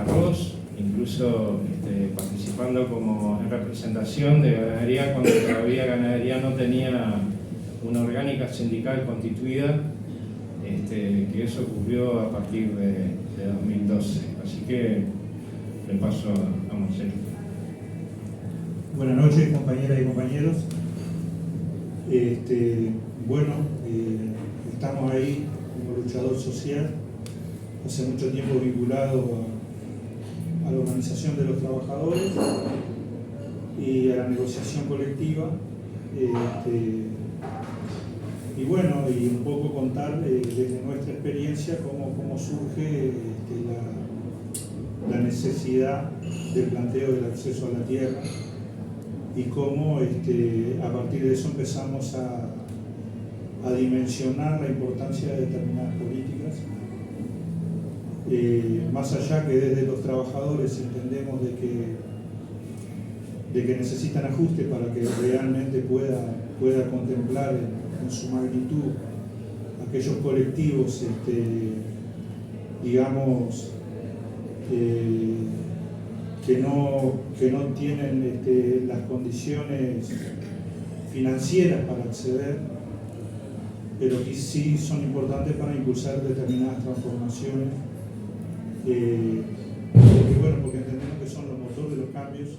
arroz, incluso participando como en representación de ganadería cuando todavía ganadería no tenía una orgánica sindical constituida, que eso ocurrió a partir de 2012. Así que le paso a Marcelo. Buenas noches, compañeras y compañeros. Estamos ahí como luchador social, hace mucho tiempo vinculado a la organización de los trabajadores y a la negociación colectiva. Y un poco contar desde nuestra experiencia cómo surge la necesidad del planteo del acceso a la tierra y cómo a partir de eso empezamos a dimensionar la importancia de determinadas políticas. Más allá que desde los trabajadores entendemos de que necesitan ajuste para que realmente pueda contemplar en su magnitud aquellos colectivos que no tienen las condiciones financieras para acceder, pero que sí son importantes para impulsar determinadas transformaciones, porque entendemos que son los motores de los cambios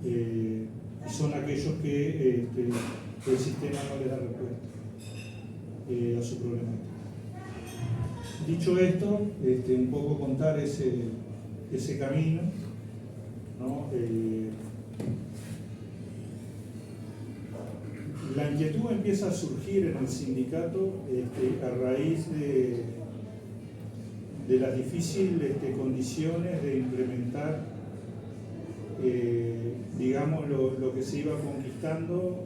y son aquellos que el sistema no les da respuesta a su problemática. Dicho esto, un poco contar ese camino, ¿no? La inquietud empieza a surgir en el sindicato a raíz de las difíciles condiciones de implementar lo que se iba conquistando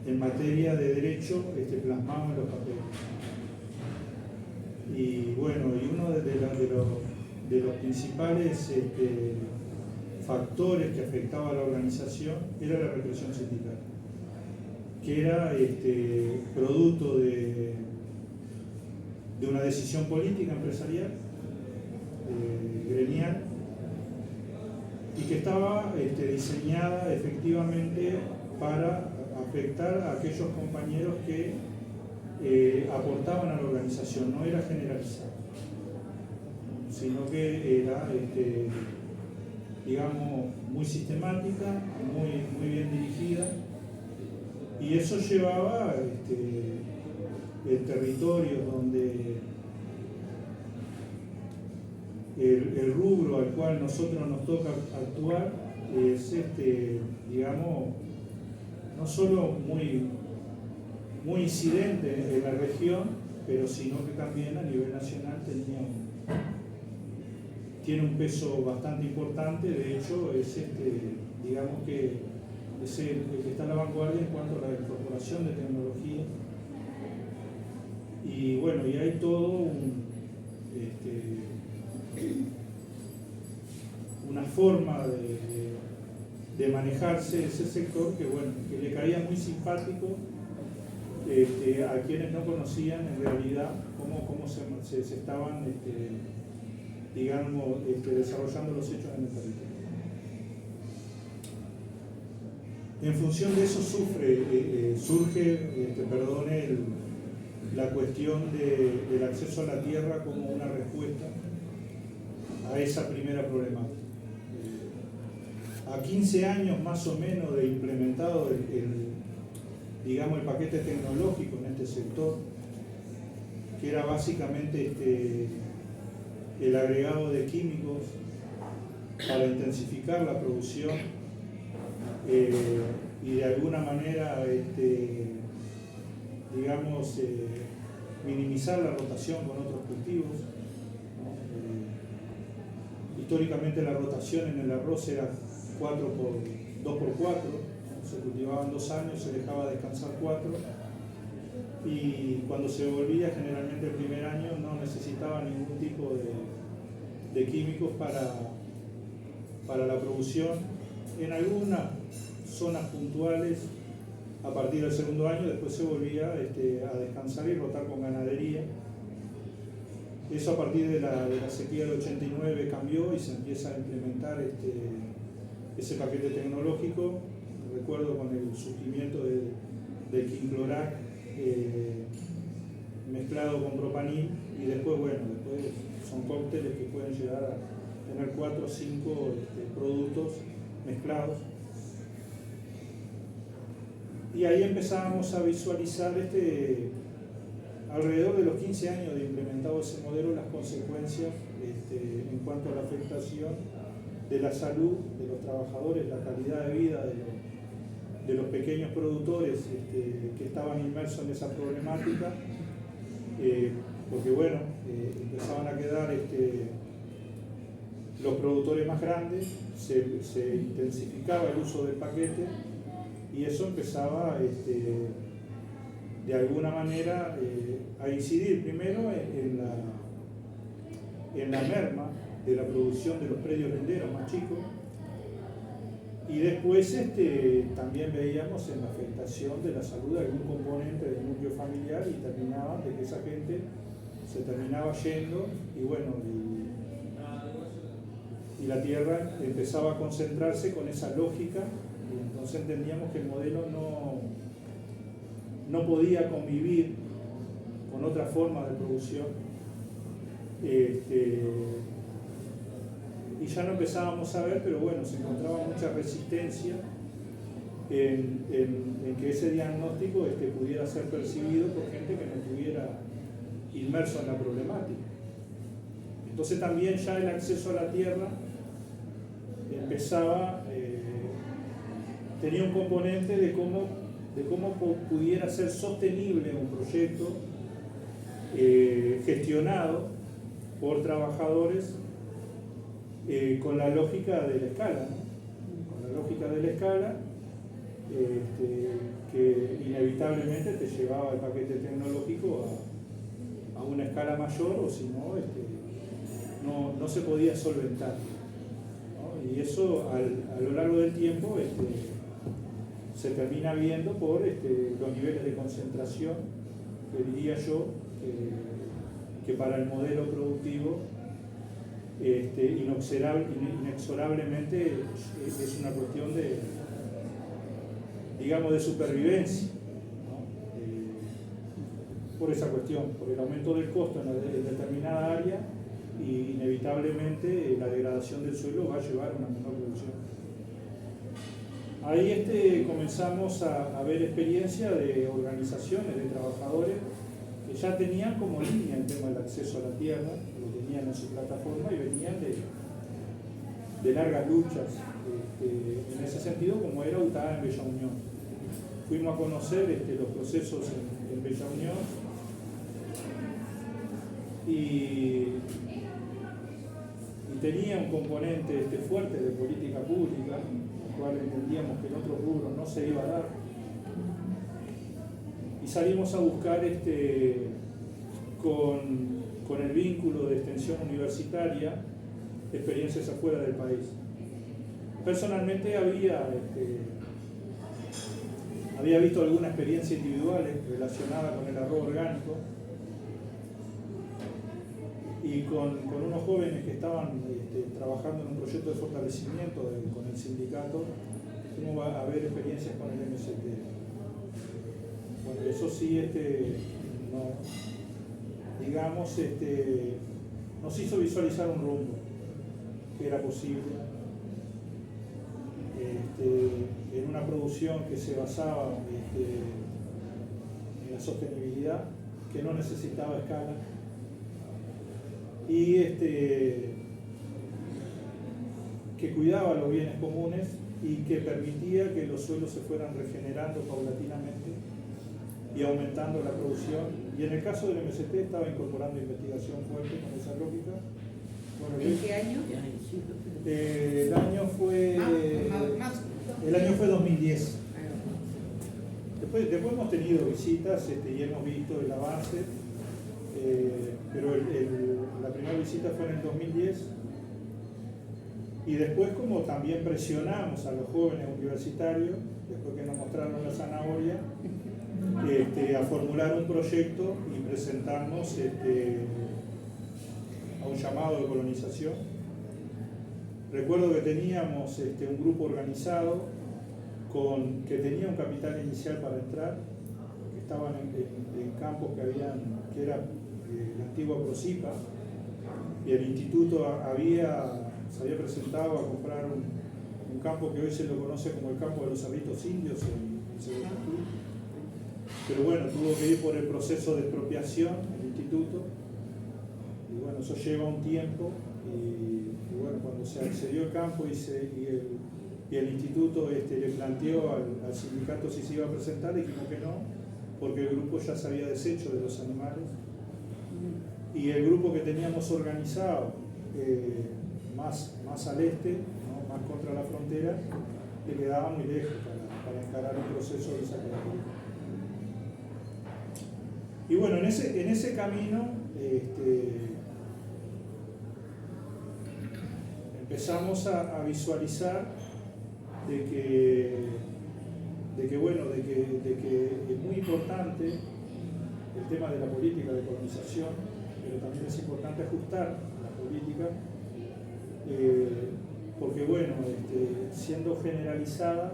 en materia de derecho plasmado en los papeles. Y uno de los principales factores que afectaba a la organización era la represión sindical, que era producto de una decisión política empresarial, gremial, y que estaba diseñada efectivamente para afectar a aquellos compañeros que aportaban a la organización. No era generalizado, sino que era muy sistemática, muy bien dirigida, y eso llevaba el territorio donde el rubro al cual nosotros nos toca actuar es no solo muy incidente en la región, pero sino que también a nivel nacional tiene un peso bastante importante. De hecho, es el que está a la vanguardia en cuanto a la incorporación de tecnología. Y hay todo una forma de manejarse ese sector que le caía muy simpático a quienes no conocían en realidad cómo se estaban desarrollando los hechos en el territorio. En función de eso surge la cuestión del acceso a la tierra como una respuesta a esa primera problemática. A 15 años más o menos de implementado el paquete tecnológico en este sector, que era básicamente el agregado de químicos para intensificar la producción y de alguna manera minimizar la rotación con otros cultivos, ¿no? Históricamente la rotación en el arroz era 2x4, se cultivaban 2 años, se dejaba descansar 4, y cuando se volvía, generalmente el primer año no necesitaba ningún tipo de químicos para la producción. En algunas zonas puntuales, a partir del segundo año, después se volvía a descansar y rotar con ganadería. Eso a partir de la sequía del 89 cambió y se empieza a implementar ese paquete tecnológico. Recuerdo con el surgimiento del quinclorac mezclado con propanil, y después, bueno, después son cócteles que pueden llegar a tener 4 o 5 productos mezclados. Y ahí empezábamos a visualizar alrededor de los 15 años de implementado ese modelo, las consecuencias en cuanto a la afectación de la salud de los trabajadores, la calidad de vida de los pequeños productores que estaban inmersos en esa problemática, porque bueno, empezaban a quedar los productores más grandes, se intensificaba el uso del paquete y eso empezaba de alguna manera a incidir primero en la merma de la producción de los predios linderos más chicos, y después también veíamos en la afectación de la salud de algún componente del núcleo familiar, y terminaba de que esa gente se terminaba yendo, y bueno, y la tierra empezaba a concentrarse con esa lógica, y entonces entendíamos que el modelo no podía convivir con otra forma de producción, y ya lo empezábamos a ver, pero bueno, se encontraba mucha resistencia en que ese diagnóstico pudiera ser percibido por gente que no estuviera inmerso en la problemática. Entonces también ya el acceso a la tierra empezaba, tenía un componente de cómo pudiera ser sostenible un proyecto gestionado por trabajadores con la lógica de la escala, ¿no? Con la lógica de la escala, que inevitablemente te llevaba el paquete tecnológico a una escala mayor, o si no, no se podía solventar, ¿no? Y eso a lo largo del tiempo se termina viendo por los niveles de concentración, que diría yo que para el modelo productivo inexorablemente es una cuestión de supervivencia, ¿no? Por esa cuestión, por el aumento del costo en determinada área, y inevitablemente la degradación del suelo va a llevar a una menor producción. Ahí comenzamos a ver experiencia de organizaciones de trabajadores que ya tenían como línea el tema del acceso a la tierra, lo tenían en su plataforma y venían de largas luchas en ese sentido, como era UTAA en Bella Unión. Fuimos a conocer los procesos en Bella Unión, y tenía un componente fuerte de política pública, el cual entendíamos que en otros rubros no se iba a dar. Y salimos a buscar con el vínculo de extensión universitaria experiencias afuera del país. Personalmente había visto alguna experiencia individual relacionada con el arroz orgánico, y con unos jóvenes que estaban trabajando en un proyecto de fortalecimiento con el sindicato, fuimos a ver experiencias con el MST. Bueno, eso sí, nos hizo visualizar un rumbo que era posible, en una producción que se basaba en la sostenibilidad, que no necesitaba escala, y que cuidaba los bienes comunes y que permitía que los suelos se fueran regenerando paulatinamente y aumentando la producción. Y en el caso del MST estaba incorporando investigación fuerte con esa lógica. Bueno, ¿En qué año? El año fue 2010. Después hemos tenido visitas y hemos visto el avance, pero la primera visita fue en el 2010, y después, como también presionamos a los jóvenes universitarios, después que nos mostraron la zanahoria, a formular un proyecto y presentarnos llamado de colonización. Recuerdo que teníamos un grupo organizado que tenía un capital inicial para entrar, que estaban en campos que era la antigua Procipa, y el instituto se había presentado a comprar un campo que hoy se lo conoce como el campo de los Cerritos Indios en Seguridad. Pero bueno, tuvo que ir por el proceso de expropiación el instituto, y bueno, eso lleva un tiempo, y bueno, cuando se accedió al campo y el instituto le planteó al sindicato si se iba a presentar, dijimos que no, porque el grupo ya se había deshecho de los animales, y el grupo que teníamos organizado más al este, ¿no? Más contra la frontera, le quedaba muy lejos para encarar un proceso de esa característica. Y bueno, en ese camino empezamos a visualizar de que es muy importante el tema de la política de colonización, pero también es importante ajustar la política, porque bueno, siendo generalizada,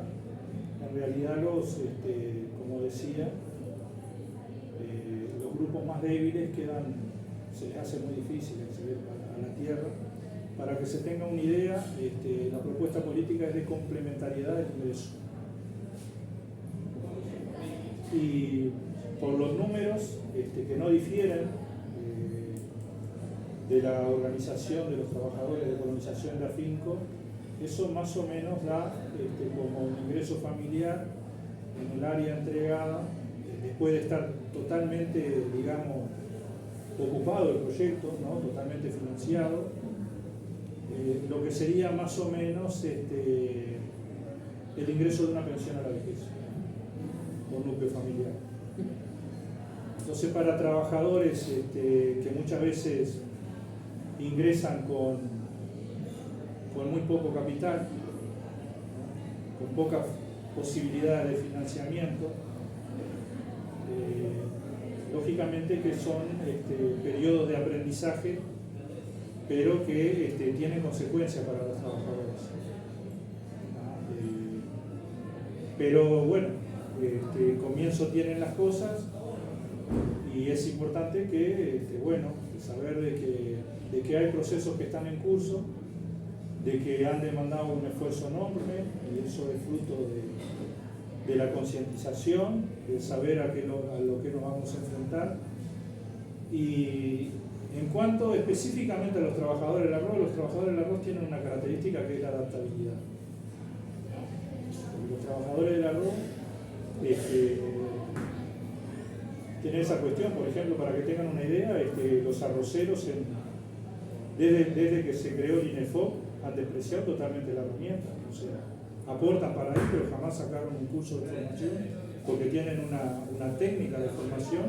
en realidad como decía, los grupos más débiles se les hace muy difícil acceder a la tierra. Para que se tenga una idea, la propuesta política es de complementariedad del ingreso. Y por los números que no difieren de la organización de los trabajadores de colonización de AFINCO, eso más o menos da como un ingreso familiar en el área entregada, después de estar totalmente, digamos, ocupado el proyecto, ¿no? Totalmente financiado, lo que sería más o menos el ingreso de una pensión a la vejez por núcleo familiar. Entonces, para trabajadores que muchas veces ingresan con muy poco capital, con pocas posibilidades de financiamiento, lógicamente que son periodos de aprendizaje, pero que tienen consecuencias para los trabajadores. Pero bueno, comienzo tienen las cosas, y es importante que, saber de que hay procesos que están en curso, de que han demandado un esfuerzo enorme, y eso es fruto de la concientización, de saber a lo que nos vamos a enfrentar. Y en cuanto específicamente a los trabajadores del arroz tienen una característica que es la adaptabilidad. Los trabajadores del arroz tienen esa cuestión, por ejemplo, para que tengan una idea, los arroceros, desde que se creó el INEFOP, han despreciado totalmente la herramienta. O sea, aportan para ahí, pero jamás sacaron un curso de formación, porque tienen una técnica de formación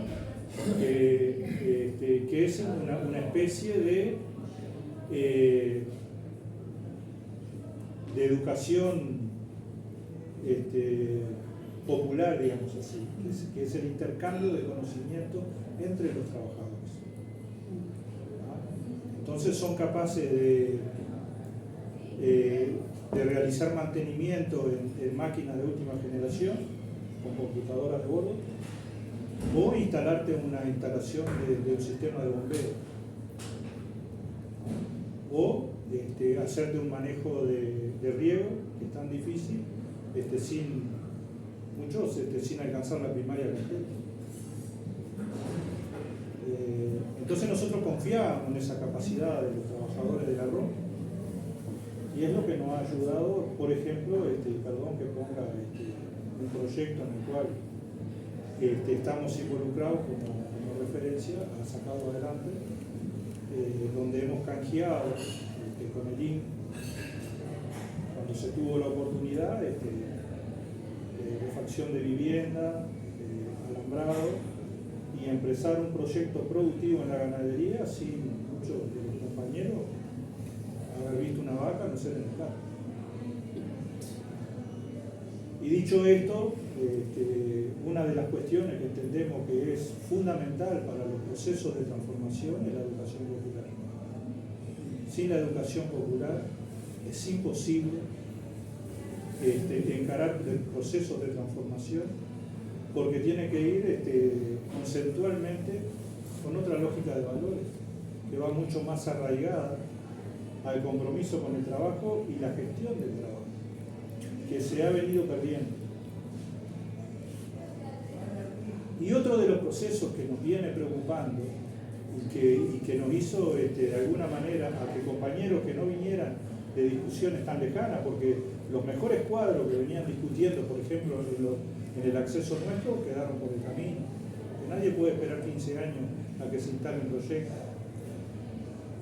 que es una especie de educación popular, digamos así, que es el intercambio de conocimiento entre los trabajadores. Entonces son capaces de realizar mantenimiento en máquinas de última generación, con computadoras de bordo, o instalarte una instalación de un sistema de bombeo, o hacerte un manejo de riego, que es tan difícil, sin alcanzar la primaria completa. Entonces nosotros confiábamos en esa capacidad de los trabajadores del arroz, y es lo que nos ha ayudado, por ejemplo, perdón que ponga un proyecto en el cual estamos involucrados como referencia, ha sacado adelante, donde hemos canjeado con el IN, cuando se tuvo la oportunidad, refacción de vivienda, alambrado, y empezar un proyecto productivo en la ganadería sin muchos de los compañeros haber visto una vaca no ser en el campo. Y dicho esto, una de las cuestiones que entendemos que es fundamental para los procesos de transformación es la educación popular. sin la educación popular es imposible encarar procesos de transformación, porque tiene que ir conceptualmente con otra lógica de valores, que va mucho más arraigada al compromiso con el trabajo y la gestión del trabajo, que se ha venido perdiendo. Y otro de los procesos que nos viene preocupando y que nos hizo de alguna manera a que compañeros que no vinieran de discusiones tan lejanas, porque los mejores cuadros que venían discutiendo, por ejemplo, en el acceso nuestro, quedaron por el camino. Que nadie puede esperar 15 años a que se instale un proyecto.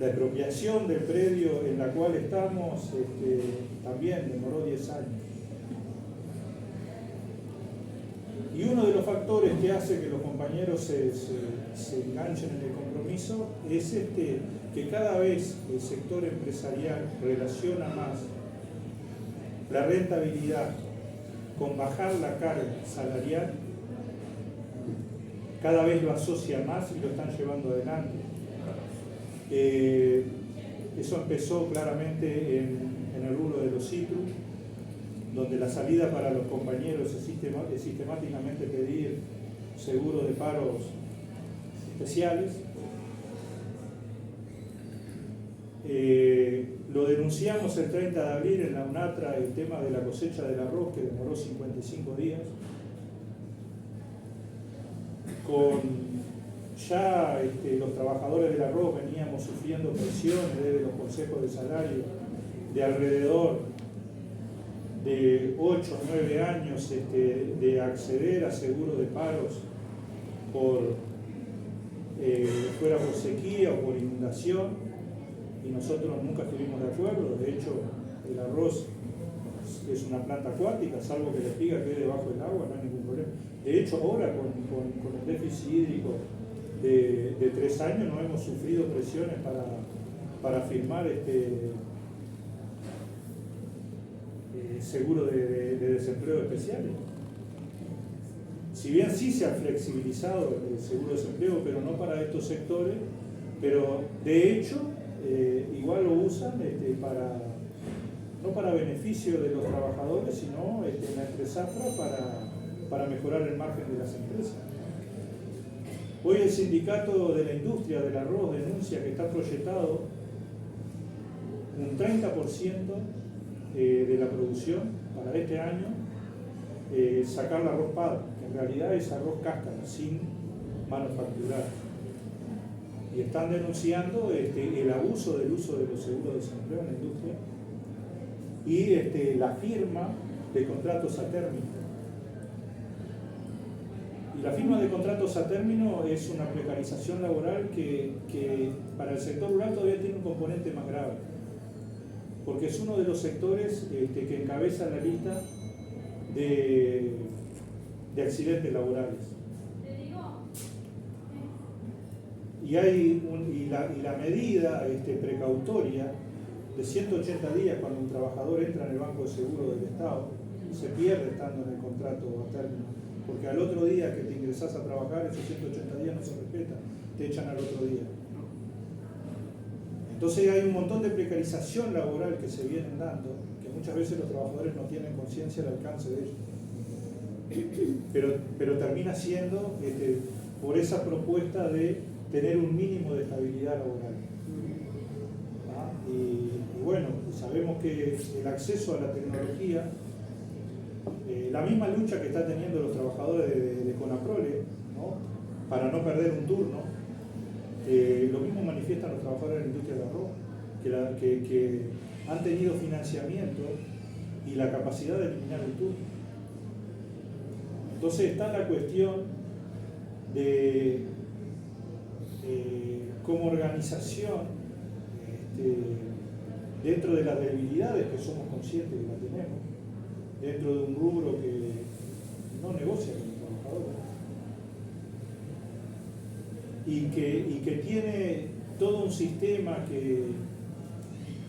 La expropiación del predio en la cual estamos también demoró 10 años. Y uno de los factores que hace que los compañeros se enganchen en el compromiso es que cada vez el sector empresarial relaciona más la rentabilidad con bajar la carga salarial, cada vez lo asocia más y lo están llevando adelante. Eso empezó claramente en el rubro de los citrus, donde la salida para los compañeros es sistemáticamente pedir seguro de paros especiales. Lo denunciamos el 30 de abril en la UNATRA, el tema de la cosecha del arroz, que demoró 55 días. Con ya los trabajadores del arroz veníamos sufriendo presiones desde los consejos de salario de alrededor de 8 o 9 años de acceder a seguro de paros fuera por sequía o por inundación, y nosotros nunca estuvimos de acuerdo. De hecho, el arroz es una planta acuática, salvo que la espiga quede debajo del agua, no hay ningún problema. De hecho, ahora con el déficit hídrico de 3 años no hemos sufrido presiones para firmar seguro de desempleo especiales. Si bien sí se ha flexibilizado el seguro de desempleo, pero no para estos sectores, pero de hecho igual lo usan no para beneficio de los trabajadores, sino en la entre-zafra para mejorar el margen de las empresas. Hoy el sindicato de la industria del arroz denuncia que está proyectado un 30% de la producción para este año, sacar el arroz PAD, que en realidad es arroz cáscara, sin manufacturar. Y están denunciando el abuso del uso de los seguros de desempleo en la industria y la firma de contratos a término. Y la firma de contratos a término es una precarización laboral que para el sector rural todavía tiene un componente más grave, porque es uno de los sectores que encabeza la lista de accidentes laborales. Y la medida precautoria de 180 días cuando un trabajador entra en el Banco de Seguro del Estado, se pierde estando en el contrato a término, porque al otro día que te ingresás a trabajar, esos 180 días no se respetan, te echan al otro día. Entonces hay un montón de precarización laboral que se vienen dando, que muchas veces los trabajadores no tienen conciencia del alcance de ello. Pero termina siendo por esa propuesta de tener un mínimo de estabilidad laboral. Y bueno, sabemos que el acceso a la tecnología, la misma lucha que están teniendo los trabajadores de Conaprole, ¿no?, para no perder un turno, lo mismo manifiestan los trabajadores de la industria del arroz, que han tenido financiamiento y la capacidad de eliminar el turno. Entonces está la cuestión de como organización, dentro de las debilidades que somos conscientes que la tenemos, dentro de un rubro que no negocia con los trabajadores y que tiene todo un sistema que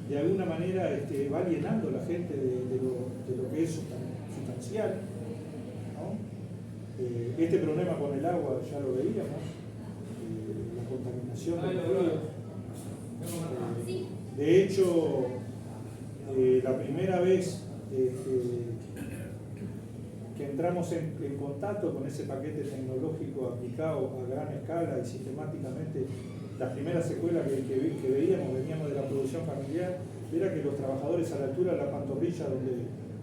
de alguna manera va alienando a la gente de lo que es sustancial, ¿no? Este problema con el agua ya lo veíamos, la contaminación del río. De hecho, la primera vez que entramos en contacto con ese paquete tecnológico aplicado a gran escala y sistemáticamente, las primeras secuelas que veíamos, veníamos de la producción familiar, era que los trabajadores a la altura de la pantorrilla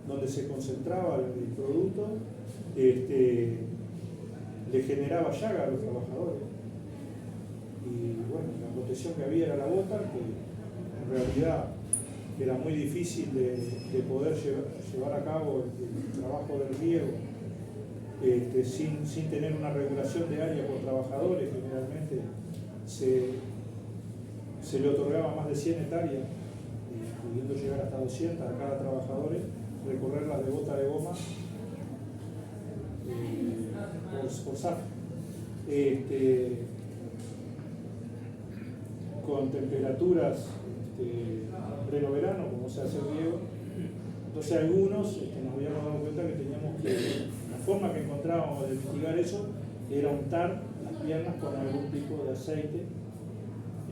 donde se concentraba el producto, le generaba llaga a los trabajadores. Y bueno, la protección que había era la bota, que en realidad era muy difícil de poder llevar a cabo el trabajo del riego sin tener una regulación de área por trabajadores. Generalmente se le otorgaba más de 100 hectáreas, pudiendo llegar hasta 200 a cada trabajador, recorrerlas de bota de goma por SAF. Con temperaturas pleno-verano, como se hace el riego. Entonces algunos nos habíamos dado cuenta que teníamos que, la forma que encontrábamos de mitigar eso era untar las piernas con algún tipo de aceite.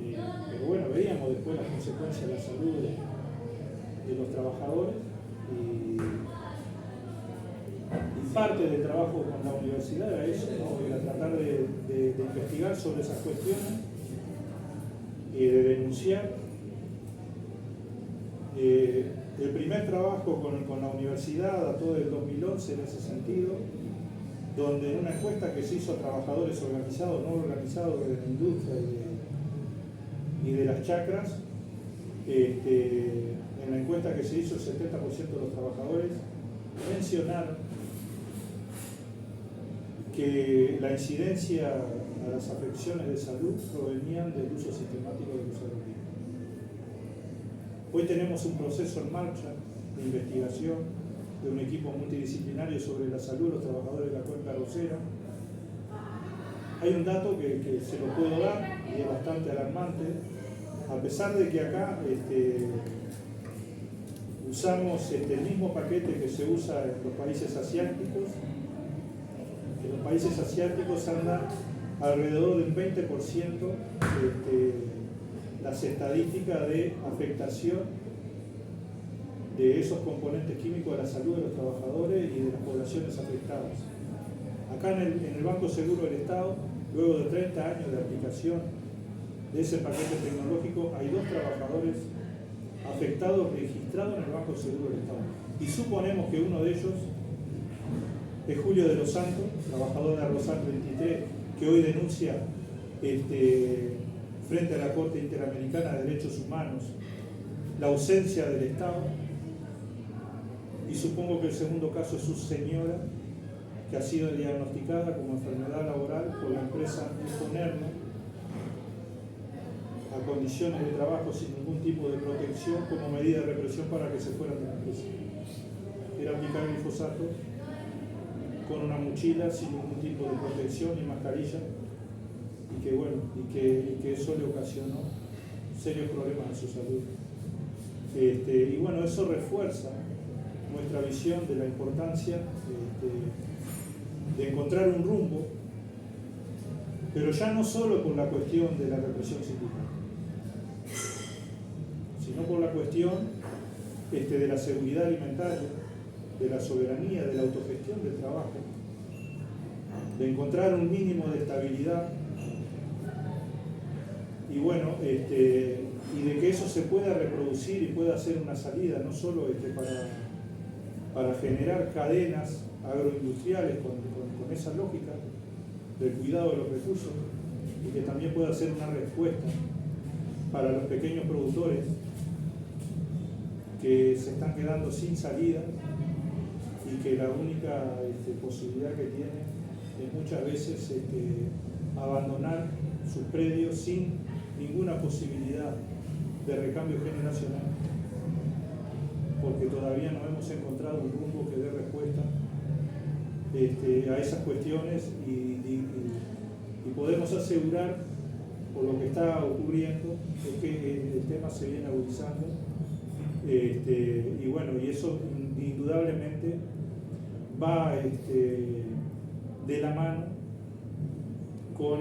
Pero bueno, veíamos después las consecuencias de la salud de los trabajadores y parte del trabajo con la universidad era eso, ¿no? Era tratar de investigar sobre esas cuestiones, de denunciar. El primer trabajo con la universidad dató del 2011 en ese sentido, donde en una encuesta que se hizo a trabajadores organizados, no organizados de la industria y de las chacras, en la encuesta que se hizo el 70% de los trabajadores mencionaron que la incidencia a las afecciones de salud provenían del uso sistemático de los agroquímicos. Hoy tenemos un proceso en marcha de investigación de un equipo multidisciplinario sobre la salud de los trabajadores de la cuenca arrocera. Hay un dato que se lo puedo dar y es bastante alarmante. A pesar de que acá usamos el mismo paquete que se usa en los países asiáticos, en los países asiáticos anda alrededor del 20% las estadísticas de afectación de esos componentes químicos a la salud de los trabajadores y de las poblaciones afectadas. Acá en el Banco Seguro del Estado, luego de 30 años de aplicación de ese paquete tecnológico, hay 2 trabajadores afectados registrados en el Banco Seguro del Estado. Y suponemos que uno de ellos es Julio de los Santos, trabajador de Arrozal 23, que hoy denuncia frente a la Corte Interamericana de Derechos Humanos la ausencia del Estado. Y supongo que el segundo caso es su señora, que ha sido diagnosticada como enfermedad laboral por la empresa Infonerno a condiciones de trabajo sin ningún tipo de protección como medida de represión para que se fueran de la empresa. Era aplicar glifosato con una mochila sin ningún tipo de protección ni mascarilla y que bueno, y que eso le ocasionó serios problemas en su salud. Y bueno, eso refuerza nuestra visión de la importancia de encontrar un rumbo, pero ya no solo por la cuestión de la represión sindical, sino por la cuestión de la seguridad alimentaria, de la soberanía, de la autogestión del trabajo, de encontrar un mínimo de estabilidad y bueno, y de que eso se pueda reproducir y pueda ser una salida, no solo para generar cadenas agroindustriales con esa lógica del cuidado de los recursos, y que también pueda ser una respuesta para los pequeños productores que se están quedando sin salida y que la única posibilidad que tienen es muchas veces abandonar sus predios sin ninguna posibilidad de recambio generacional, porque todavía no hemos encontrado un rumbo que dé respuesta a esas cuestiones y podemos asegurar, por lo que está ocurriendo, es que el tema se viene agudizando y bueno, y eso indudablemente va de la mano con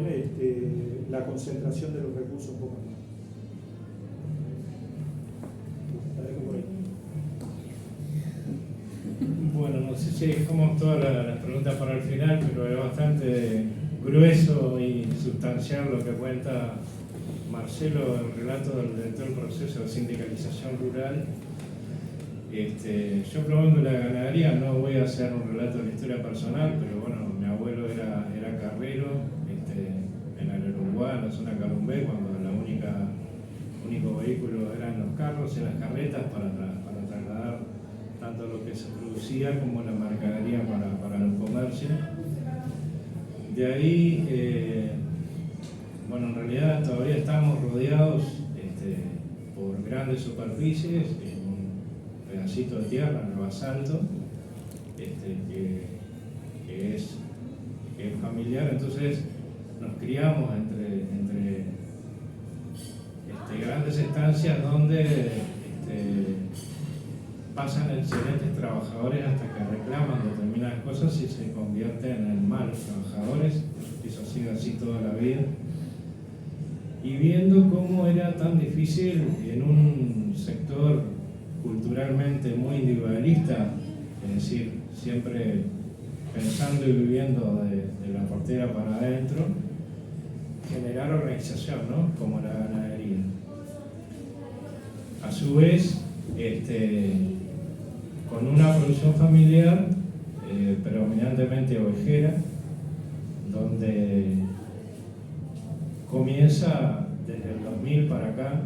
la concentración de los recursos comunitarios. Sí, dejamos todas las preguntas para el final, pero es bastante grueso y sustancial lo que cuenta Marcelo, el relato de todo el proceso de sindicalización rural. Yo provengo de la ganadería, no voy a hacer un relato de la historia personal, pero bueno, mi abuelo era carrero en el Uruguay, en la zona Carumbé, cuando único vehículo eran los carros y las carretas para trasladar tanto lo que se producía como la mercadería para los comercios. De ahí, bueno, en realidad todavía estamos rodeados por grandes superficies, un pedacito de tierra, en el basalto, que es familiar, entonces nos criamos entre grandes estancias donde pasan excelentes trabajadores hasta que reclaman determinadas cosas y se convierten en malos trabajadores. Eso ha sido así toda la vida. Y viendo cómo era tan difícil en un sector culturalmente muy individualista, es decir, siempre pensando y viviendo de la portera para adentro, generar organización, ¿no? Como la ganadería. A su vez, con una producción familiar predominantemente ovejera, donde comienza desde el 2000 para acá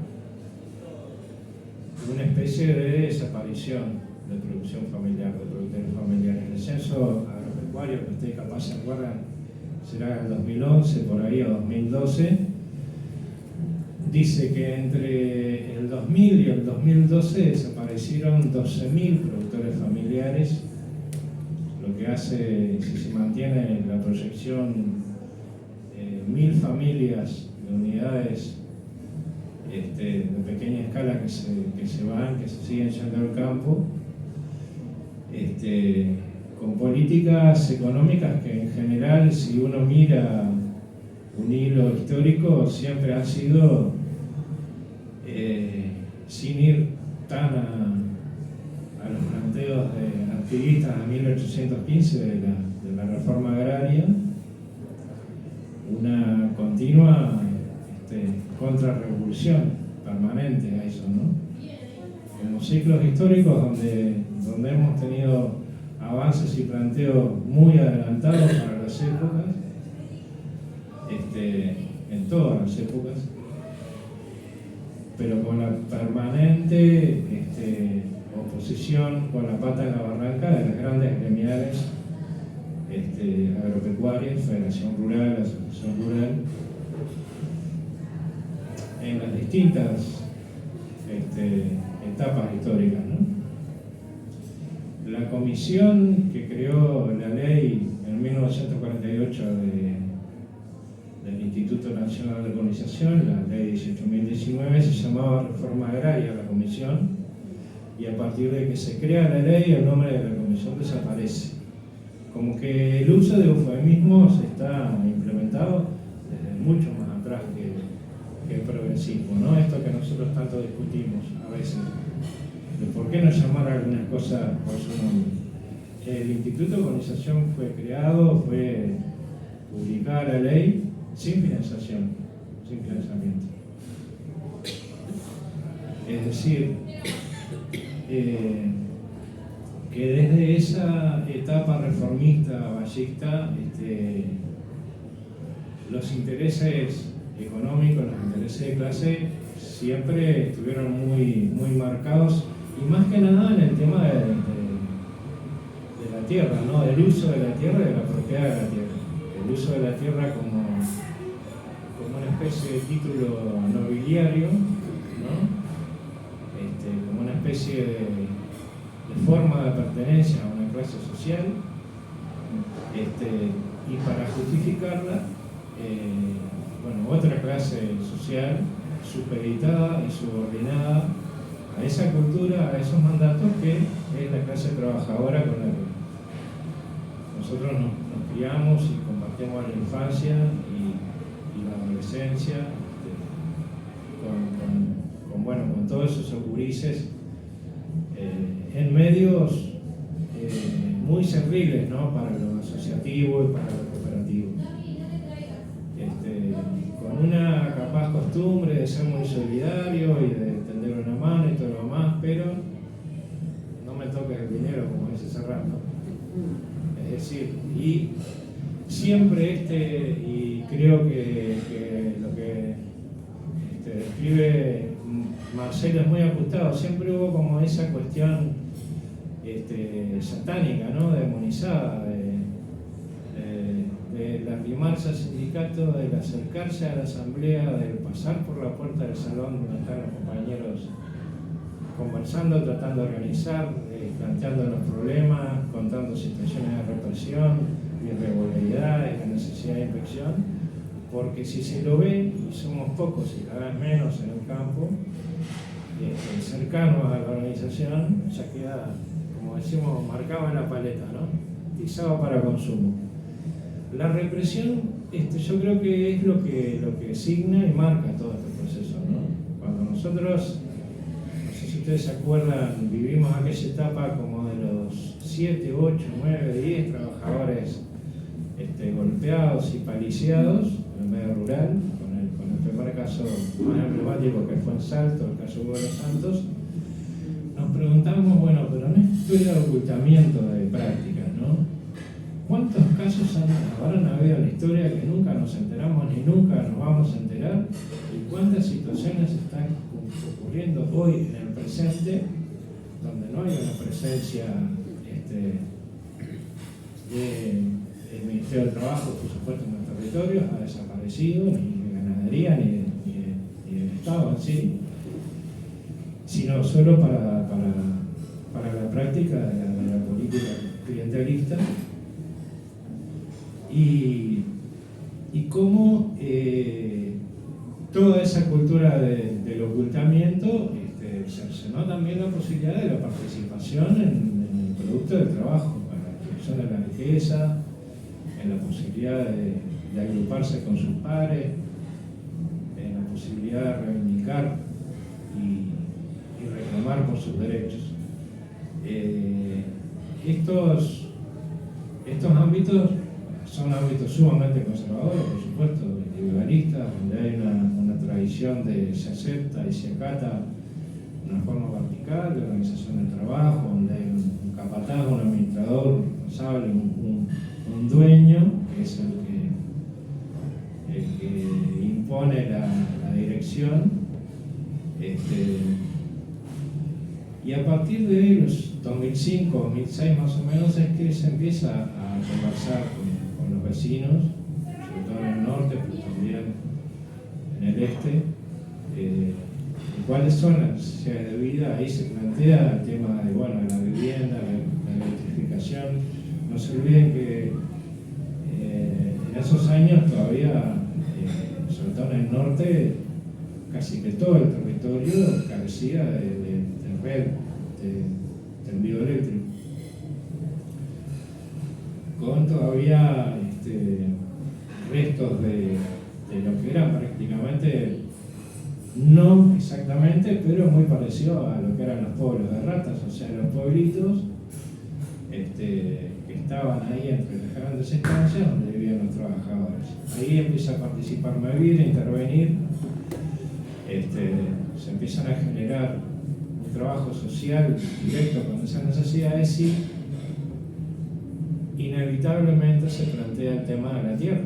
una especie de desaparición de producción familiar, de productores familiares. El censo agropecuario, que ustedes capaz se acuerdan, será el 2011, por ahí, o 2012, dice que entre el 2000 y el 2012 desaparecieron 12.000 productores familiares, lo que hace, si se mantiene la proyección, 1.000 familias de unidades de pequeña escala que se siguen yendo al campo, con políticas económicas que en general, si uno mira un hilo histórico, siempre han sido, sin ir tan a los planteos de activistas de 1815 de la reforma agraria, una continua contrarrevolución permanente a eso, ¿no? Como ciclos históricos donde hemos tenido avances y planteos muy adelantados para las épocas, en todas las épocas, pero con la permanente oposición con la pata en la barranca de las grandes gremiales agropecuarias, Federación Rural, Asociación Rural, en las distintas etapas históricas, ¿no? La comisión que creó la ley en 1948 del Instituto Nacional de Colonización, la ley 18.019, se llamaba Reforma Agraria la comisión, y a partir de que se crea la ley, el nombre de la comisión desaparece. Como que el uso de eufemismos está implementado desde mucho más atrás que el progresismo, ¿no? Esto que nosotros tanto discutimos a veces, de por qué no llamar a algunas cosas por su nombre. El Instituto de Colonización fue creado, fue publicada la ley sin financiación, sin financiamiento. Es decir, que desde esa etapa reformista, ballista, los intereses económicos, los intereses de clase siempre estuvieron muy marcados, y más que nada en el tema de la tierra, ¿no? Del uso de la tierra y de la propiedad de la tierra. El uso de la tierra como una especie de título nobiliario, ¿no? Como una especie de forma de pertenencia a una clase social, y para justificarla, otra clase social supeditada y subordinada a esa cultura, a esos mandatos, que es la clase trabajadora con la que nosotros nos criamos y compartimos la infancia y la adolescencia, con todos esos gurises en medios muy serviles, ¿no?, para lo asociativo y para lo cooperativo. Con una capaz costumbre de ser muy solidario y de tender una mano y todo lo demás, pero no me toques el dinero, como dice Serrano. Es decir, y siempre y creo que lo que describe Marcelo es muy ajustado, siempre hubo como esa cuestión satánica, ¿no?, demonizada, de arrimarse al sindicato, del acercarse a la asamblea, del pasar por la puerta del salón donde están los compañeros conversando, tratando de organizar, planteando los problemas, contando situaciones de represión, de irregularidades, de necesidad de inspección, porque si se lo ve, y somos pocos y cada vez menos en el campo, cercanos a la organización, ya queda, como decimos, marcado en la paleta, ¿no?, tizado para consumo. La represión, yo creo que es lo que signa y marca todo este proceso, ¿no? Cuando nosotros, no sé si ustedes se acuerdan, vivimos aquella etapa como de los 7, 8, 9, 10 trabajadores golpeados y paliciados en el medio rural, con el primer caso más emblemático que fue en Salto, el caso Hugo de los Santos. Nos preguntamos, bueno, pero en esta historia de ocultamiento de prácticas, ¿no?, ¿cuántos casos habrán habido en la historia que nunca nos enteramos ni nunca nos vamos a enterar? ¿Y cuántas situaciones están ocurriendo hoy en el presente donde no hay una presencia del Ministerio del Trabajo, por supuesto, en los territorios? Ha desaparecido, ni de ganadería, ni del Estado en sí, sino solo para la práctica de la política clientelista. Y cómo toda esa cultura del ocultamiento cercenó también la posibilidad de la participación en el producto del trabajo, para la creación de la riqueza, en la posibilidad de agruparse con sus pares, en la posibilidad de reivindicar y reclamar por sus derechos. Estos ámbitos son ámbitos sumamente conservadores, por supuesto, individualistas, donde hay una tradición de se acepta y se acata una forma vertical de organización del trabajo, donde hay un capataz, un administrador responsable, un dueño, que es el que impone la dirección. Y a partir de los 2005, 2006 más o menos, es que se empieza a conversar con los vecinos, sobre todo en el norte, pero también en el este, cuáles son las necesidades de vida. Ahí se plantea el tema de la vivienda, la electrificación. No se olviden que en esos años todavía, sobre todo en el norte, casi que todo el territorio carecía de red de envío eléctrico, con todavía restos de lo que eran prácticamente, no exactamente, pero muy parecido a lo que eran los pueblos de ratas, o sea, los pueblitos que estaban ahí entre las grandes estancias donde vivían los trabajadores. Ahí empieza a participar Mevir, a intervenir, se empiezan a generar un trabajo social directo con esas necesidades y inevitablemente se plantea el tema de la tierra.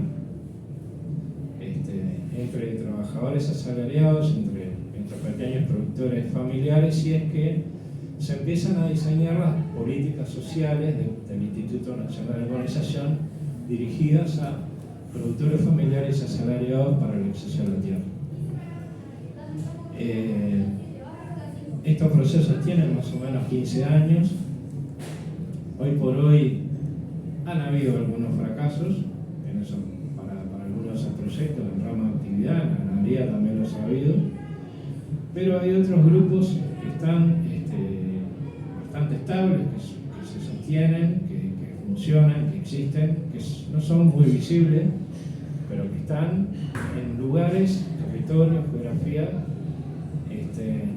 Entre trabajadores asalariados, entre pequeños productores familiares, y es que se empiezan a diseñar las políticas sociales del Instituto Nacional de Organización dirigidas a productores familiares asalariados para el acceso a la tierra. Estos procesos tienen más o menos 15 años. Hoy por hoy han habido algunos fracasos en eso, para algunos proyectos en rama de actividad, en la ganadería también los ha habido, pero hay otros grupos que están bastante estables, que se sostienen, que funcionan, que existen, que no son muy visibles, pero que están en lugares, territorios, geografías,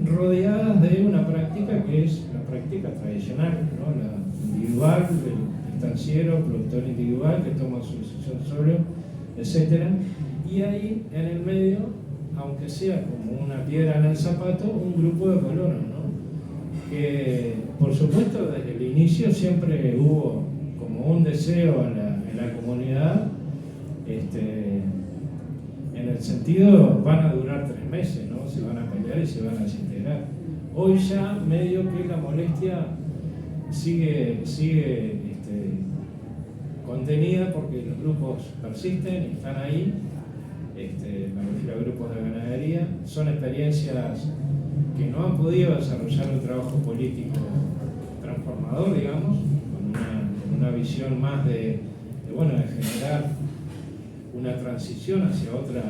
rodeadas de de una práctica que es la práctica tradicional, ¿no? La individual, el estanciero, productor individual que toma su decisión solo, etc. Y ahí en el medio, aunque sea como una piedra en el zapato, un grupo de colonos, ¿no? Que por supuesto desde el inicio siempre hubo como un deseo en la comunidad, en el sentido, van a durar 3 meses, ¿no? Se van a pelear y se van a desintegrar. Hoy ya medio que la molestia sigue contenida porque los grupos persisten y están ahí. Me refiero a grupos de ganadería. Son experiencias que no han podido desarrollar un trabajo político transformador, digamos, con una visión más de generar una transición hacia otra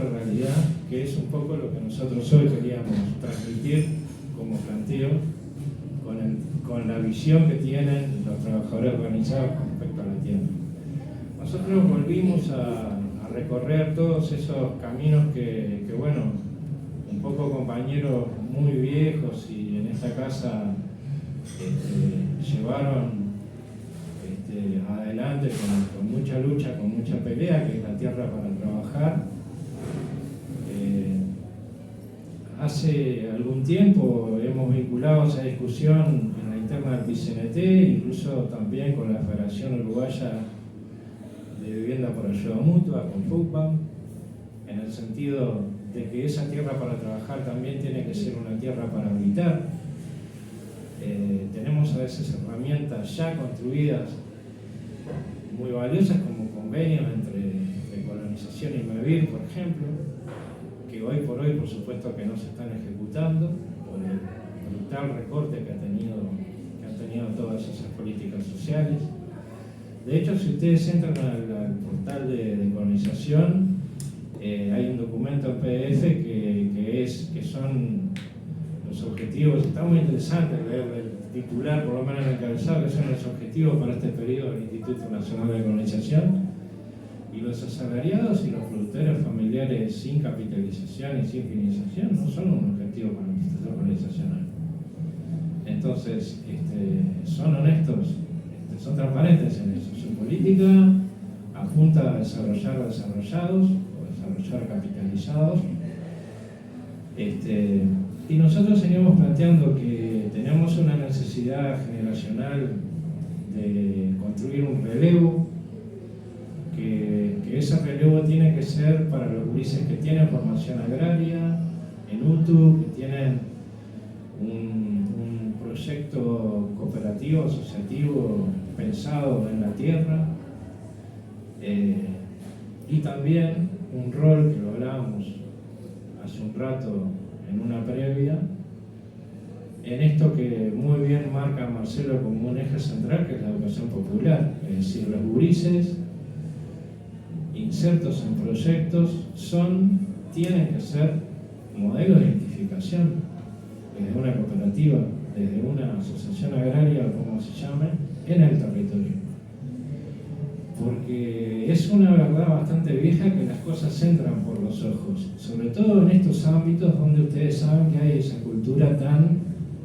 realidad, que es un poco lo que nosotros hoy queríamos transmitir como planteo con la visión que tienen los trabajadores organizados con respecto a la tierra. Nosotros volvimos a recorrer todos esos caminos que un poco compañeros muy viejos y en esta casa llevaron adelante con mucha lucha, con mucha pelea, que es la tierra para trabajar. Hace algún tiempo hemos vinculado esa discusión en la interna del PCNT, incluso también con la Federación Uruguaya de Vivienda por Ayuda Mutua, con FUCBAM, en el sentido de que esa tierra para trabajar también tiene que ser una tierra para habitar. Tenemos a veces herramientas ya construidas muy valiosas como convenios entre Colonización y MEVIR, por ejemplo, que hoy por hoy por supuesto que no se están ejecutando por el brutal recorte que han tenido todas esas políticas sociales. De hecho, si ustedes entran al portal de Colonización, hay un documento en PDF que son los objetivos. Está muy interesante leer el titular, por lo menos el encabezado, que son los objetivos para este periodo del Instituto Nacional de Colonización. Y los asalariados y los productores familiares sin capitalización y sin financiación no son un objetivo para el Instituto Organizacional. Entonces, son honestos, son transparentes en eso. Su política apunta a desarrollar a desarrollados o desarrollar capitalizados. Y nosotros seguimos planteando que tenemos una necesidad generacional de construir un relevo, que ese relevo tiene que ser para los gurises que tienen formación agraria, en UTU, que tienen un proyecto cooperativo, asociativo pensado en la tierra, y también un rol que lo hablábamos hace un rato en una previa, en esto que muy bien marca Marcelo como un eje central, que es la educación popular, es decir, los gurises insertos en proyectos tienen que ser modelos de identificación desde una cooperativa, desde una asociación agraria o como se llame, en el territorio. Porque es una verdad bastante vieja que las cosas entran por los ojos, sobre todo en estos ámbitos donde ustedes saben que hay esa cultura tan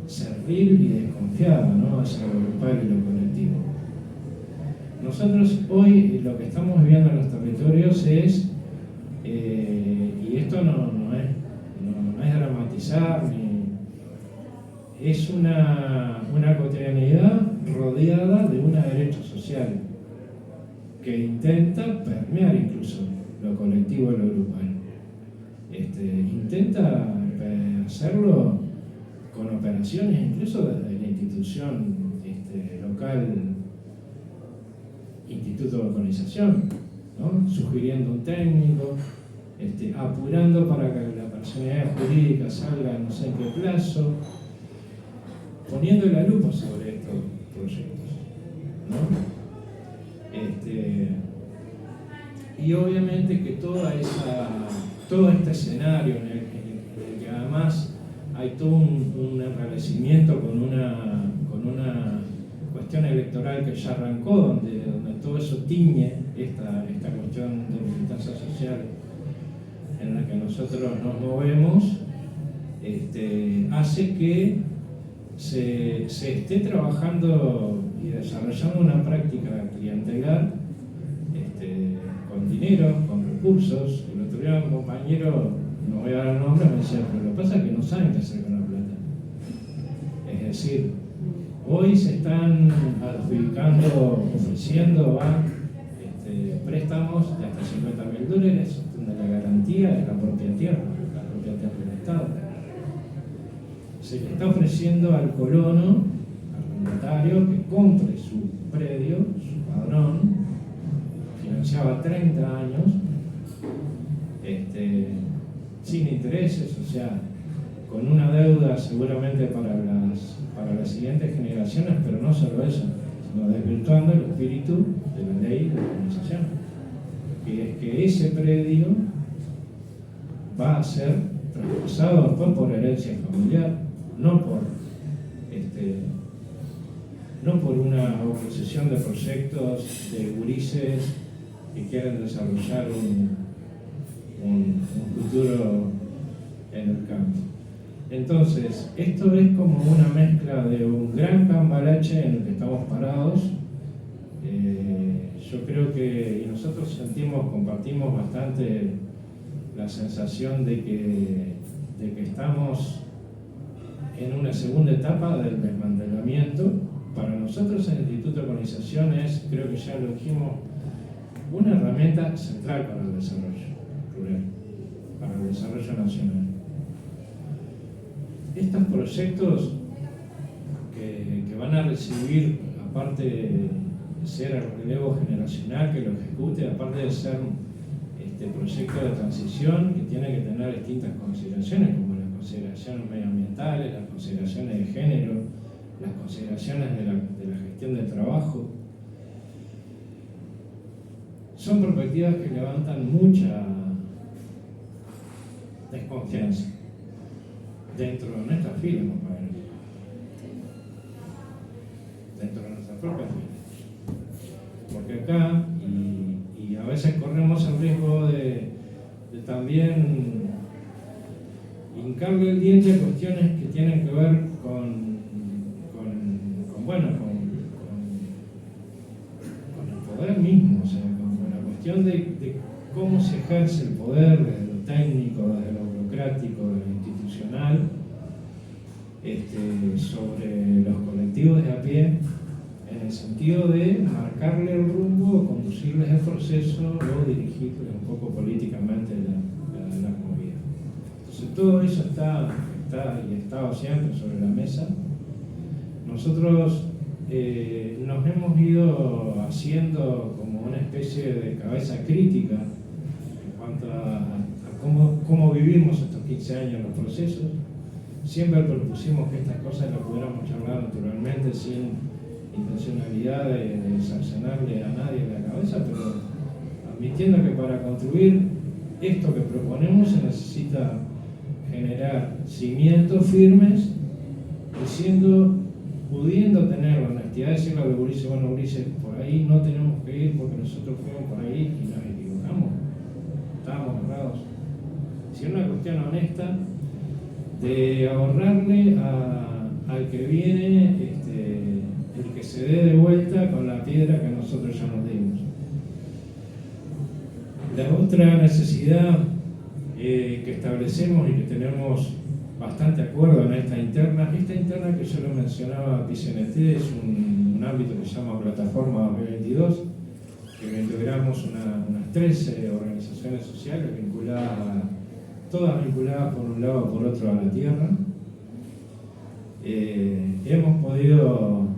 servil y desconfiada, ¿no?, hacia lo grupal y lo colectivo. Nosotros hoy lo que estamos viviendo en los territorios es, y esto no es dramatizar, es una cotidianidad rodeada de un derecho social que intenta permear incluso lo colectivo y lo grupal. Intenta hacerlo con operaciones incluso desde la institución local, Instituto de Organización, ¿no?, sugiriendo un técnico, apurando para que la personalidad jurídica salga no sé en qué plazo, poniendo la lupa sobre estos proyectos, ¿no? Y obviamente que todo este escenario en el que además hay todo un enrarecimiento con una cuestión electoral que ya arrancó, donde todo eso tiñe esta cuestión de militancia social en la que nosotros nos movemos, hace que se esté trabajando y desarrollando una práctica clientelar con dinero, con recursos. El otro día un compañero, no voy a dar el nombre, me decía, pero lo que pasa es que no saben qué hacer con la plata. Es decir, hoy se están adjudicando, ofreciendo a préstamos de hasta $50.000, donde la garantía es la propia tierra del Estado. Se le está ofreciendo al colono, al arrendatario, que compre su predio, su padrón, financiaba 30 años, sin intereses, o sea, con una deuda seguramente para las siguientes generaciones, pero no solo eso, sino desvirtuando el espíritu de la ley de organización, que es que ese predio va a ser traspasado después por herencia familiar, no por una oposición de proyectos de gurises que quieren desarrollar un futuro en el campo. Entonces, esto es como una mezcla de un gran cambalache en el que estamos parados. Yo creo que, y nosotros compartimos bastante la sensación de que estamos en una segunda etapa del desmantelamiento. Para nosotros en el Instituto de Colonización es, creo que ya lo dijimos, una herramienta central para el desarrollo rural, para el desarrollo nacional. Estos proyectos que van a recibir, aparte de ser el relevo generacional que lo ejecute, aparte de ser proyecto de transición que tiene que tener distintas consideraciones, como las consideraciones medioambientales, las consideraciones de género, las consideraciones de la gestión del trabajo, son perspectivas que levantan mucha desconfianza dentro de nuestras filas, compañeros, dentro de nuestras propias filas, porque acá y a veces corremos el riesgo de también hincarle el diente a cuestiones que tienen que ver con el poder mismo, o sea, con la cuestión de cómo se ejerce el poder desde lo técnico, desde lo burocrático, desde lo institucional, sobre los colectivos de a pie, en el sentido de marcarle el rumbo, conducirles el proceso o dirigirles un poco políticamente la movida. Entonces todo eso está y ha estado siempre sobre la mesa. Nosotros nos hemos ido haciendo como una especie de cabeza crítica en cuanto a cómo vivimos estos 15 años los procesos. Siempre propusimos que estas cosas las pudiéramos charlar naturalmente, sin intencionalidad de sancionarle a nadie en la cabeza, pero admitiendo que para construir esto que proponemos se necesita generar cimientos firmes y pudiendo tener la honestidad de decirle a los gurises, bueno, gurises, por ahí no tenemos que ir porque nosotros fuimos por ahí y nos equivocamos, estábamos errados. Si es una cuestión honesta de ahorrarle al que viene el que se dé de vuelta con la piedra que nosotros ya nos dimos. La otra necesidad que establecemos y que tenemos bastante acuerdo en esta interna que yo lo mencionaba, PCNT, es un ámbito que se llama Plataforma 2022, que integramos unas 13 organizaciones sociales todas vinculadas por un lado o por otro a la tierra. Hemos podido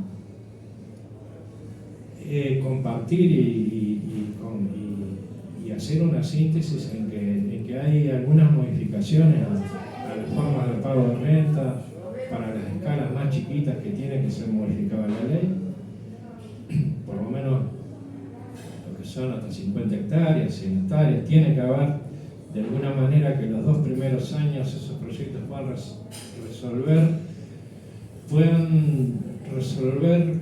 compartir y hacer una síntesis en que hay algunas modificaciones a las formas de pago de renta para las escalas más chiquitas que tiene que ser modificada la ley, por lo menos lo que son hasta 50 hectáreas, 100 hectáreas, tiene que haber de alguna manera que los 2 primeros años esos proyectos puedan resolver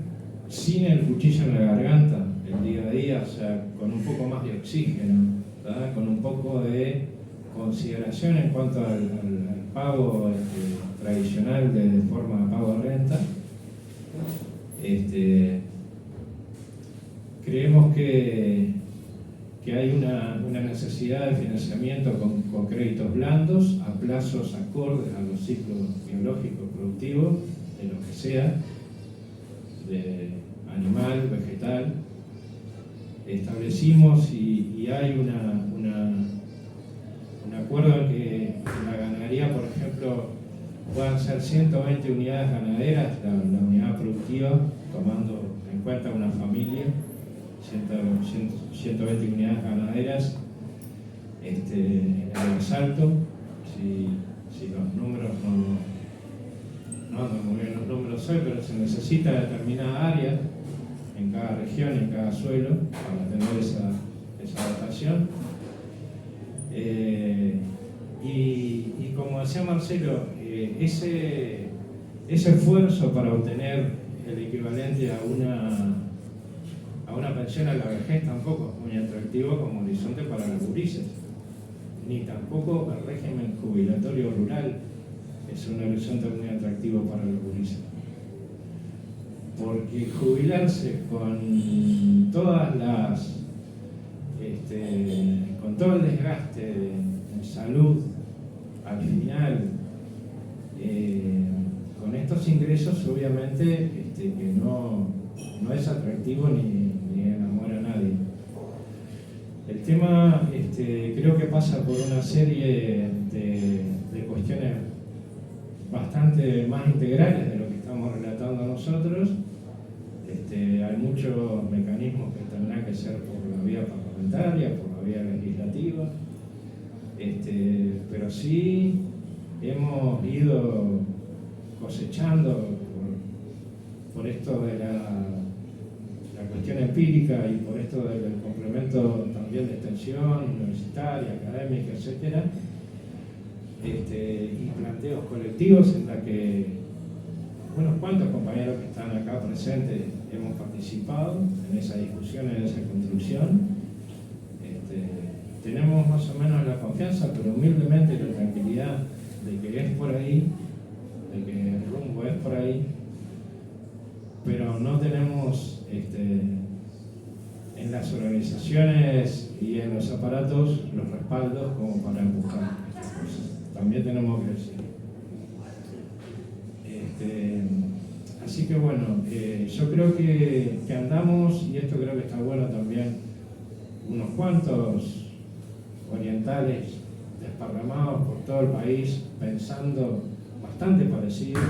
sin el cuchillo en la garganta, el día a día, o sea, con un poco más de oxígeno, ¿verdad? Con un poco de consideración en cuanto al pago tradicional de forma de pago de renta. Creemos que hay una necesidad de financiamiento con créditos blandos a plazos acordes a los ciclos biológicos productivos, de lo que sea, de animal, vegetal. Establecimos y hay un acuerdo en que la ganadería, por ejemplo, puedan ser 120 unidades ganaderas, la unidad productiva, tomando en cuenta una familia, 120 unidades ganaderas en el asalto. Si los números no andan muy bien los números hoy, pero se necesita determinada área en cada región, en cada suelo, para tener esa adaptación. Y como decía Marcelo, ese esfuerzo para obtener el equivalente a una pensión a la vejez tampoco es muy atractivo como horizonte para los gurises, ni tampoco el régimen jubilatorio rural es un horizonte muy atractivo para los gurises. Porque jubilarse con todas con todo el desgaste de salud al final, con estos ingresos obviamente que no es atractivo ni enamora a nadie. El tema creo que pasa por una serie de cuestiones bastante más integrales de lo que estamos relatando nosotros. Hay muchos mecanismos que tendrán que ser por la vía parlamentaria, por la vía legislativa, pero sí hemos ido cosechando por esto de la cuestión empírica y por esto del complemento también de extensión universitaria, académica, etcétera, y planteos colectivos en la que unos cuantos compañeros que están acá presentes hemos participado en esa discusión, en esa construcción. Tenemos más o menos la confianza, pero humildemente la tranquilidad de que es por ahí, de que el rumbo es por ahí, pero no tenemos en las organizaciones y en los aparatos los respaldos como para empujar estas cosas. También tenemos que decir. Así que bueno, yo creo que andamos, y esto creo que está bueno también, unos cuantos orientales desparramados por todo el país, pensando bastante parecido,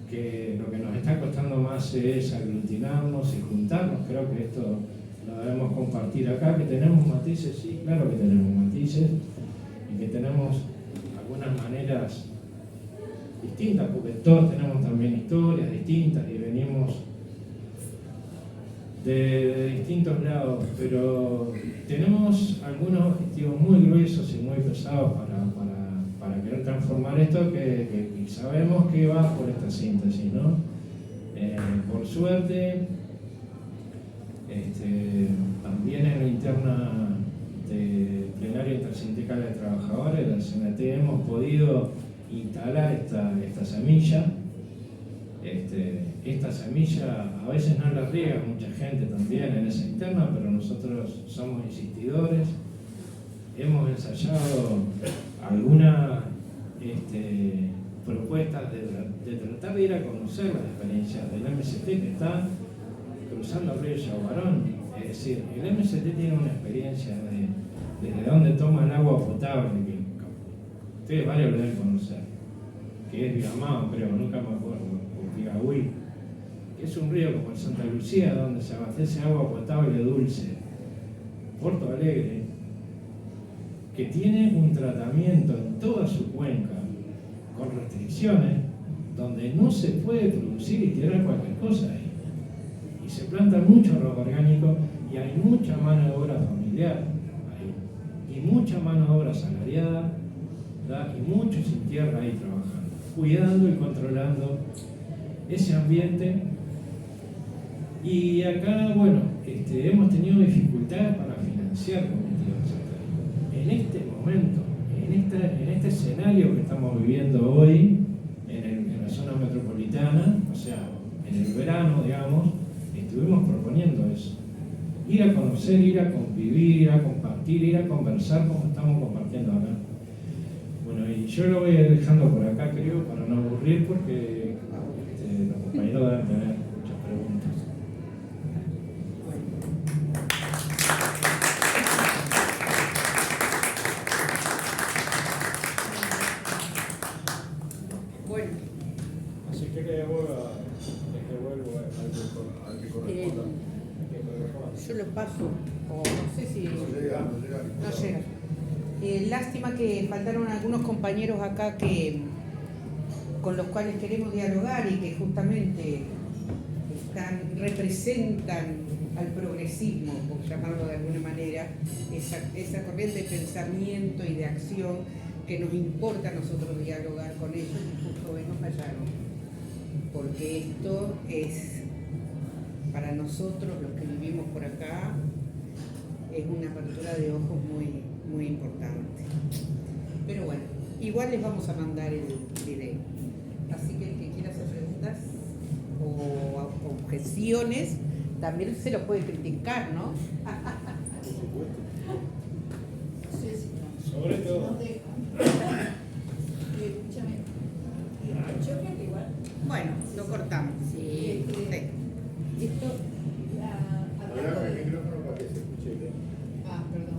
que lo que nos está costando más es aglutinarnos y juntarnos. Creo que esto lo debemos compartir acá, que tenemos matices, sí, claro que tenemos matices, y que tenemos algunas maneras distintas, porque todos tenemos también historias distintas y venimos de distintos lados, pero tenemos algunos objetivos muy gruesos y muy pesados para querer transformar esto, que sabemos que va por esta síntesis, ¿no? Por suerte, también en la interna de Plenario Intersindical de Trabajadores, del CNT, hemos podido instalar esta semilla. Esta semilla a veces no la riega mucha gente también en esa interna, pero nosotros somos insistidores. Hemos ensayado algunas propuestas de tratar de ir a conocer las experiencias del MST que está cruzando el río Yaguarón. Es decir, el MST tiene una experiencia desde donde toma el agua potable, que ustedes varios lo deben conocer, que es Viamao, creo, nunca me acuerdo, o Pigagüí, que es un río como el Santa Lucía, donde se abastece agua potable dulce. Porto Alegre, que tiene un tratamiento en toda su cuenca con restricciones, donde no se puede producir y tirar cualquier cosa ahí. Y se planta mucho robo orgánico y hay mucha mano de obra familiar ahí, y mucha mano de obra asalariada, ¿verdad? Y muchos sin tierra ahí trabajando, cuidando y controlando ese ambiente. Y acá, bueno, hemos tenido dificultades para financiar comitivas. En este momento, en esta este escenario que estamos viviendo hoy, en la zona metropolitana, o sea, en el verano, digamos, estuvimos proponiendo eso. Ir a conocer, ir a convivir, ir a compartir, ir a conversar como estamos compartiendo acá. Bueno, y yo lo voy a ir dejando por acá, creo, para no aburrir, porque los compañeros deben tener muchas preguntas. Bueno, Así que vuelvo al que corresponda. yo lo paso, o no sé si... No llega. Lástima que faltaron algunos compañeros acá con los cuales queremos dialogar y que justamente representan al progresismo, por llamarlo de alguna manera, esa corriente de pensamiento y de acción que nos importa a nosotros dialogar con ellos, y justo hoy nos fallaron, porque esto es, para nosotros los que vivimos por acá, es una apertura de ojos muy, muy importante. Pero bueno, igual les vamos a mandar el video. Así que el que quiera hacer preguntas o objeciones, también se lo puede criticar, ¿no? Sobre todo. Escúchame, yo creo que igual. Bueno, lo cortamos. Sí. Sí. Esto, hablando de... El micrófono para que se escuche bien. Ah, perdón.